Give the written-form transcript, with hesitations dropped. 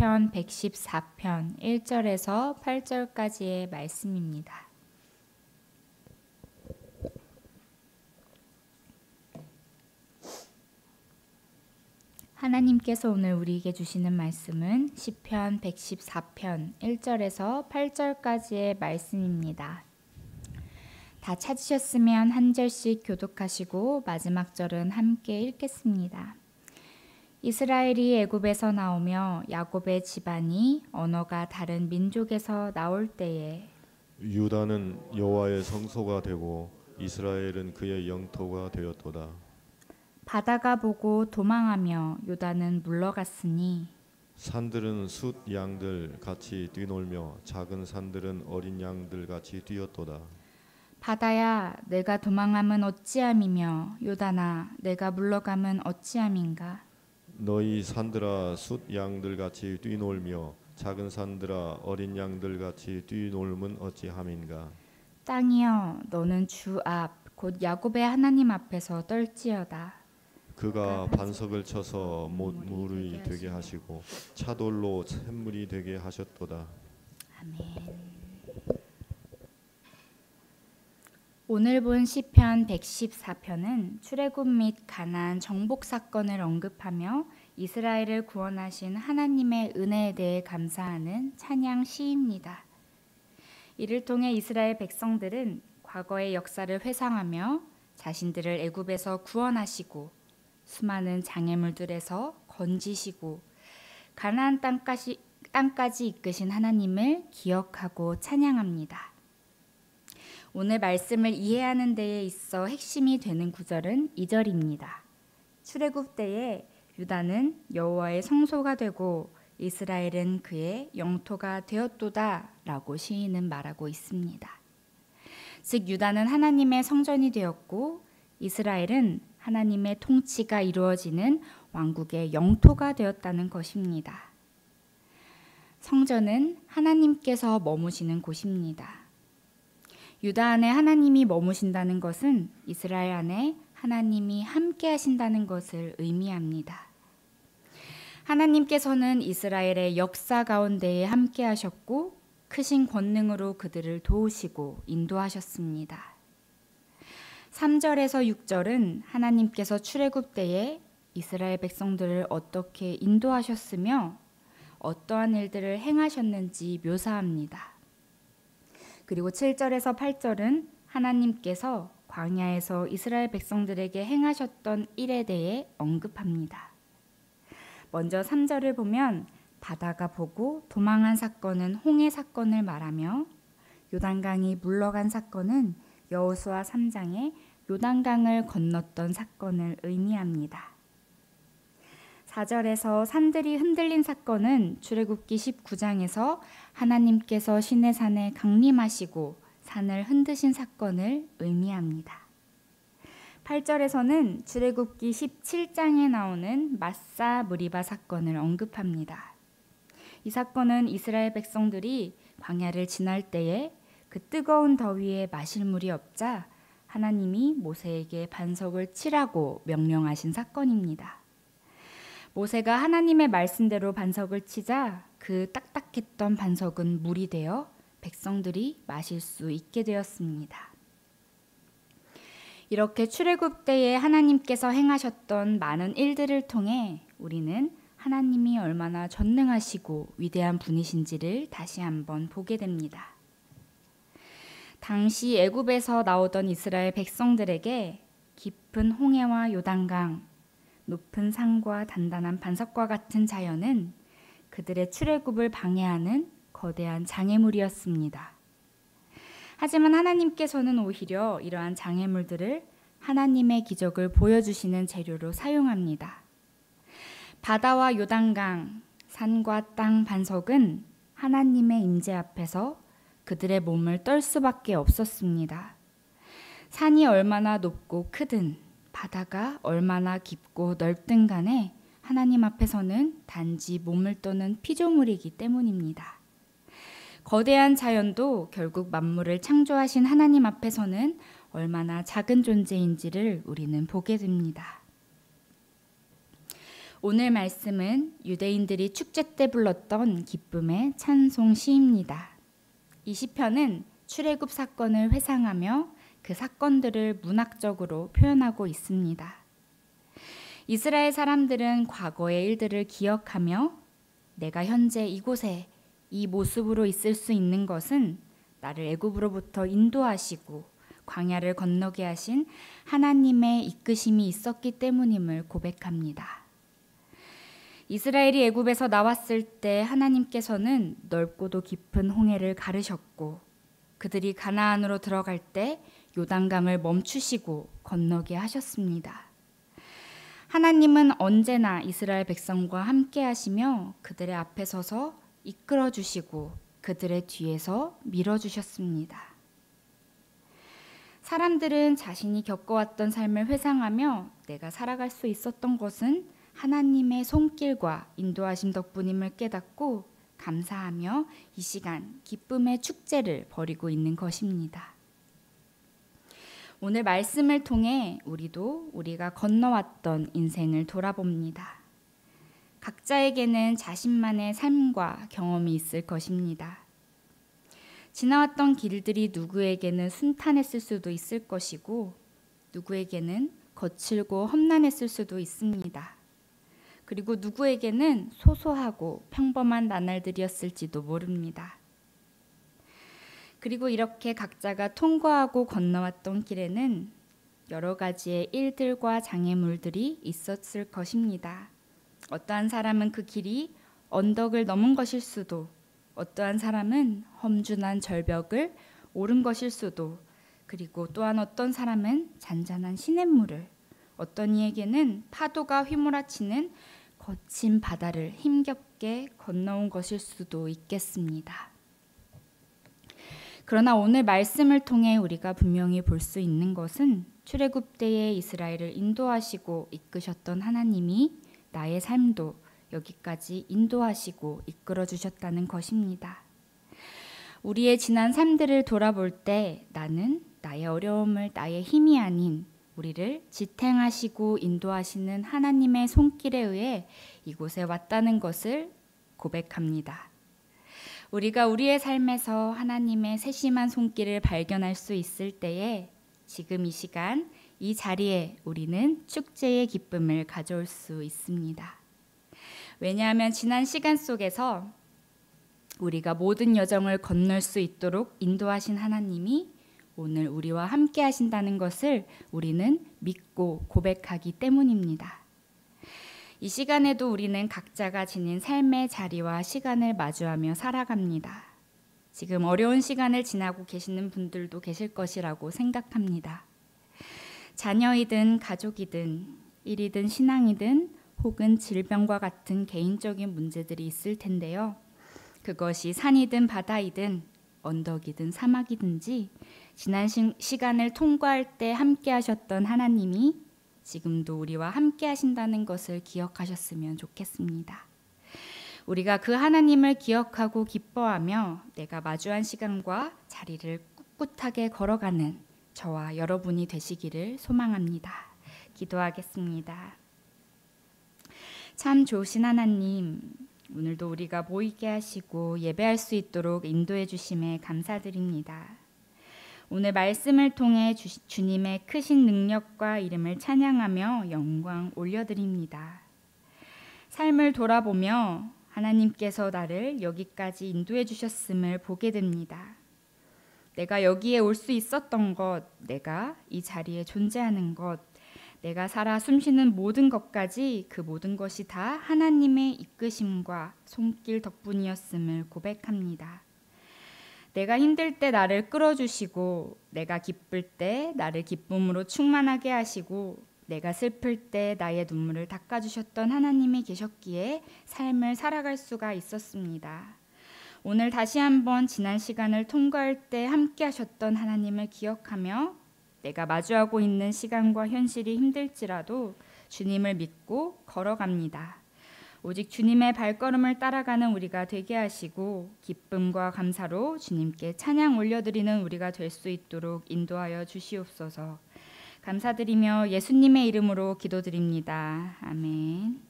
시편 114편 1절에서 8절까지의 말씀입니다. 하나님께서 오늘 우리에게 주시는 말씀은 시편 114편 1절에서 8절까지의 말씀입니다. 다 찾으셨으면 한 절씩 교독하시고 마지막 절은 함께 읽겠습니다. 이스라엘이 애굽에서 나오며 야곱의 집안이 언어가 다른 민족에서 나올 때에 유다는 여호와의 성소가 되고 이스라엘은 그의 영토가 되었도다. 바다가 보고 도망하며 유다는 물러갔으니 산들은 숫 양들 같이 뛰놀며 작은 산들은 어린 양들 같이 뛰었도다. 바다야 내가 도망함은 어찌함이며 유다나 내가 물러감은 어찌함인가. 너희 산들아 숫 양들 같이 뛰놀며 작은 산들아 어린 양들 같이 뛰놀면 어찌함인가. 땅이여 너는 주 앞 곧 야곱의 하나님 앞에서 떨지어다. 그가 반석을 쳐서 못물이 되게 하시고 차돌로 샘물이 되게 하셨도다. 아멘. 오늘 본 시편 114편은 출애굽 및 가나안 정복 사건을 언급하며 이스라엘을 구원하신 하나님의 은혜에 대해 감사하는 찬양 시입니다. 이를 통해 이스라엘 백성들은 과거의 역사를 회상하며 자신들을 애굽에서 구원하시고 수많은 장애물들에서 건지시고 가나안 땅까지 이끄신 하나님을 기억하고 찬양합니다. 오늘 말씀을 이해하는 데에 있어 핵심이 되는 구절은 2절입니다. 출애굽 때에 유다는 여호와의 성소가 되고 이스라엘은 그의 영토가 되었도다 라고 시인은 말하고 있습니다. 즉 유다는 하나님의 성전이 되었고 이스라엘은 하나님의 통치가 이루어지는 왕국의 영토가 되었다는 것입니다. 성전은 하나님께서 머무시는 곳입니다. 유다 안에 하나님이 머무신다는 것은 이스라엘 안에 하나님이 함께 하신다는 것을 의미합니다. 하나님께서는 이스라엘의 역사 가운데에 함께 하셨고 크신 권능으로 그들을 도우시고 인도하셨습니다. 3절에서 6절은 하나님께서 출애굽 때에 이스라엘 백성들을 어떻게 인도하셨으며 어떠한 일들을 행하셨는지 묘사합니다. 그리고 7절에서 8절은 하나님께서 광야에서 이스라엘 백성들에게 행하셨던 일에 대해 언급합니다. 먼저 3절을 보면 바다가 보고 도망한 사건은 홍해 사건을 말하며 요단강이 물러간 사건은 여호수아 3장에 요단강을 건넜던 사건을 의미합니다. 4절에서 산들이 흔들린 사건은 출애굽기 19장에서 하나님께서 시내산에 강림하시고 산을 흔드신 사건을 의미합니다. 8절에서는 출애굽기 17장에 나오는 마사 무리바 사건을 언급합니다. 이 사건은 이스라엘 백성들이 광야를 지날 때에 그 뜨거운 더위에 마실 물이 없자 하나님이 모세에게 반석을 치라고 명령하신 사건입니다. 모세가 하나님의 말씀대로 반석을 치자 그 딱딱했던 반석은 물이 되어 백성들이 마실 수 있게 되었습니다. 이렇게 출애굽 때에 하나님께서 행하셨던 많은 일들을 통해 우리는 하나님이 얼마나 전능하시고 위대한 분이신지를 다시 한번 보게 됩니다. 당시 애굽에서 나오던 이스라엘 백성들에게 깊은 홍해와 요단강, 높은 산과 단단한 반석과 같은 자연은 그들의 출애굽을 방해하는 거대한 장애물이었습니다. 하지만 하나님께서는 오히려 이러한 장애물들을 하나님의 기적을 보여주시는 재료로 사용합니다. 바다와 요단강, 산과 땅, 반석은 하나님의 임재 앞에서 그들의 몸을 떨 수밖에 없었습니다. 산이 얼마나 높고 크든 바다가 얼마나 깊고 넓든 간에 하나님 앞에서는 단지 몸을 떠는 피조물이기 때문입니다. 거대한 자연도 결국 만물을 창조하신 하나님 앞에서는 얼마나 작은 존재인지를 우리는 보게 됩니다. 오늘 말씀은 유대인들이 축제 때 불렀던 기쁨의 찬송 시입니다. 이 시편은 출애굽 사건을 회상하며 그 사건들을 문학적으로 표현하고 있습니다. 이스라엘 사람들은 과거의 일들을 기억하며 내가 현재 이곳에 이 모습으로 있을 수 있는 것은 나를 애굽으로부터 인도하시고 광야를 건너게 하신 하나님의 이끄심이 있었기 때문임을 고백합니다. 이스라엘이 애굽에서 나왔을 때 하나님께서는 넓고도 깊은 홍해를 가르셨고 그들이 가나안으로 들어갈 때 요단강을 멈추시고 건너게 하셨습니다. 하나님은 언제나 이스라엘 백성과 함께 하시며 그들의 앞에 서서 이끌어 주시고 그들의 뒤에서 밀어 주셨습니다. 사람들은 자신이 겪어왔던 삶을 회상하며 내가 살아갈 수 있었던 것은 하나님의 손길과 인도하심 덕분임을 깨닫고 감사하며 이 시간 기쁨의 축제를 벌이고 있는 것입니다. 오늘 말씀을 통해 우리도 우리가 건너왔던 인생을 돌아봅니다. 각자에게는 자신만의 삶과 경험이 있을 것입니다. 지나왔던 길들이 누구에게는 순탄했을 수도 있을 것이고 누구에게는 거칠고 험난했을 수도 있습니다. 그리고 누구에게는 소소하고 평범한 나날들이었을지도 모릅니다. 그리고 이렇게 각자가 통과하고 건너왔던 길에는 여러 가지의 일들과 장애물들이 있었을 것입니다. 어떠한 사람은 그 길이 언덕을 넘은 것일 수도, 어떠한 사람은 험준한 절벽을 오른 것일 수도, 그리고 또한 어떤 사람은 잔잔한 시냇물을, 어떤 이에게는 파도가 휘몰아치는 거친 바다를 힘겹게 건너온 것일 수도 있겠습니다. 그러나 오늘 말씀을 통해 우리가 분명히 볼 수 있는 것은 출애굽 때에 이스라엘을 인도하시고 이끄셨던 하나님이 나의 삶도 여기까지 인도하시고 이끌어 주셨다는 것입니다. 우리의 지난 삶들을 돌아볼 때 나는 나의 어려움을 나의 힘이 아닌 우리를 지탱하시고 인도하시는 하나님의 손길에 의해 이곳에 왔다는 것을 고백합니다. 우리가 우리의 삶에서 하나님의 세심한 손길을 발견할 수 있을 때에 지금 이 시간 이 자리에 우리는 축제의 기쁨을 가져올 수 있습니다. 왜냐하면 지난 시간 속에서 우리가 모든 여정을 건널 수 있도록 인도하신 하나님이 오늘 우리와 함께 하신다는 것을 우리는 믿고 고백하기 때문입니다. 이 시간에도 우리는 각자가 지닌 삶의 자리와 시간을 마주하며 살아갑니다. 지금 어려운 시간을 지나고 계시는 분들도 계실 것이라고 생각합니다. 자녀이든 가족이든 일이든 신앙이든 혹은 질병과 같은 개인적인 문제들이 있을 텐데요. 그것이 산이든 바다이든 언덕이든 사막이든지 지난 시간을 통과할 때 함께 하셨던 하나님이 지금도 우리와 함께 하신다는 것을 기억하셨으면 좋겠습니다. 우리가 그 하나님을 기억하고 기뻐하며 내가 마주한 시간과 자리를 꿋꿋하게 걸어가는 저와 여러분이 되시기를 소망합니다. 기도하겠습니다. 참 좋으신 하나님, 오늘도 우리가 모이게 하시고 예배할 수 있도록 인도해 주심에 감사드립니다. 오늘 말씀을 통해 주님의 크신 능력과 이름을 찬양하며 영광 올려드립니다. 삶을 돌아보며 하나님께서 나를 여기까지 인도해 주셨음을 보게 됩니다. 내가 여기에 올 수 있었던 것, 내가 이 자리에 존재하는 것, 내가 살아 숨쉬는 모든 것까지 그 모든 것이 다 하나님의 이끄심과 손길 덕분이었음을 고백합니다. 내가 힘들 때 나를 끌어주시고 내가 기쁠 때 나를 기쁨으로 충만하게 하시고 내가 슬플 때 나의 눈물을 닦아주셨던 하나님이 계셨기에 삶을 살아갈 수가 있었습니다. 오늘 다시 한번 지난 시간을 통과할 때 함께 하셨던 하나님을 기억하며 내가 마주하고 있는 시간과 현실이 힘들지라도 주님을 믿고 걸어갑니다. 오직 주님의 발걸음을 따라가는 우리가 되게 하시고 기쁨과 감사로 주님께 찬양 올려드리는 우리가 될 수 있도록 인도하여 주시옵소서. 감사드리며 예수님의 이름으로 기도드립니다. 아멘.